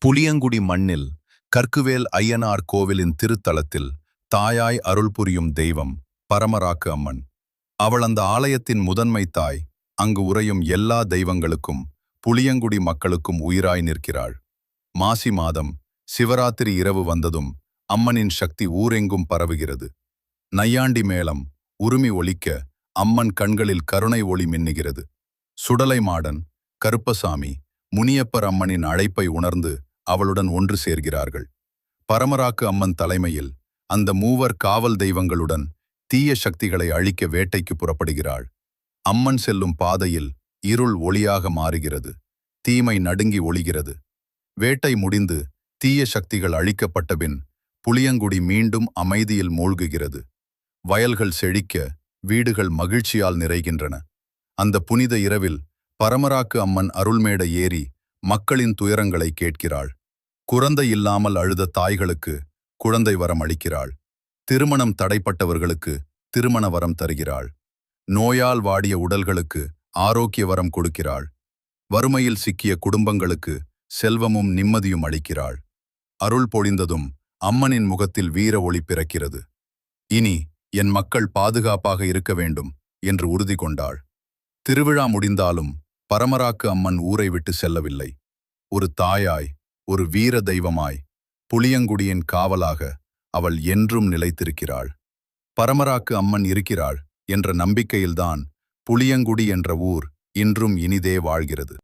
புளியங்குடி மண்ணில் கற்குவேல் ஐயனார் கோவிலின் திருத்தலத்தில் தாயாய் அருள் புரியும் தெய்வம் பரமராக்கு அம்மன். அவள் அந்த ஆலயத்தின் முதன்மை தாய். அங்கு உறையும் எல்லா தெய்வங்களுக்கும் புளியங்குடி மக்களுக்கும் உயிராய் நிற்கிறாள். மாசி மாதம் சிவராத்திரி இரவு வந்ததும் அம்மனின் சக்தி ஊரெங்கும் பரவுகிறது. நையாண்டி மேளம் உருமி ஒலிக்க அம்மன் கண்களில் கருணை ஒளி மின்னுகிறது. சுடலை மாடன், கருப்பசாமி, முனியப்பர் அம்மனின் அழைப்பை உணர்ந்து அவளுடன் ஒன்று சேர்கிறார்கள். பரமராக்கு அம்மன் தலைமையில் அந்த மூவர் காவல் தெய்வங்களுடன் தீய சக்திகளை அழிக்க வேட்டைக்கு புறப்படுகிறாள். அம்மன் செல்லும் பாதையில் இருள் ஒளியாக மாறுகிறது. தீமை நடுங்கி ஒளிகிறது. வேட்டை முடிந்து தீய சக்திகள் அழிக்கப்பட்டபின் புளியங்குடி மீண்டும் அமைதியில் மூழ்குகிறது. வயல்கள் செழிக்க, வீடுகள் மகிழ்ச்சியால் நிறைகின்றன. அந்த புனித இரவில் பரமராக்கு அம்மன் அருள்மேடை ஏறி மக்களின் துயரங்களை கேட்கிறாள். குழந்தை இல்லாமல் அழுத தாய்களுக்கு குழந்தை வரம் அளிக்கிறாள். திருமணம் தடைப்பட்டவர்களுக்கு திருமண வரம் தருகிறாள். நோயால் வாடிய உடல்களுக்கு ஆரோக்கிய வரம் கொடுக்கிறாள். வறுமையில் சிக்கிய குடும்பங்களுக்கு செல்வமும் நிம்மதியும் அளிக்கிறாள். அருள் பொழிந்ததும் அம்மனின் முகத்தில் வீர ஒளி பிறக்கிறது. இனி என் மக்கள் பாதுகாப்பாக இருக்க வேண்டும் என்று உறுதி கொண்டாள். திருவிழா முடிந்தாலும் பரமராக்கு அம்மன் ஊரை விட்டு செல்லவில்லை. ஒரு தாயாய், ஒரு வீர தெய்வமாய், புளியங்குடியின் காவலாக அவள் என்றும் நிலைத்திருக்கிறாள். பரமராக்கு அம்மன் இருக்கிறாள் என்ற நம்பிக்கையில்தான் புளியங்குடி என்ற ஊர் இன்றும் இனிதே வாழ்கிறது.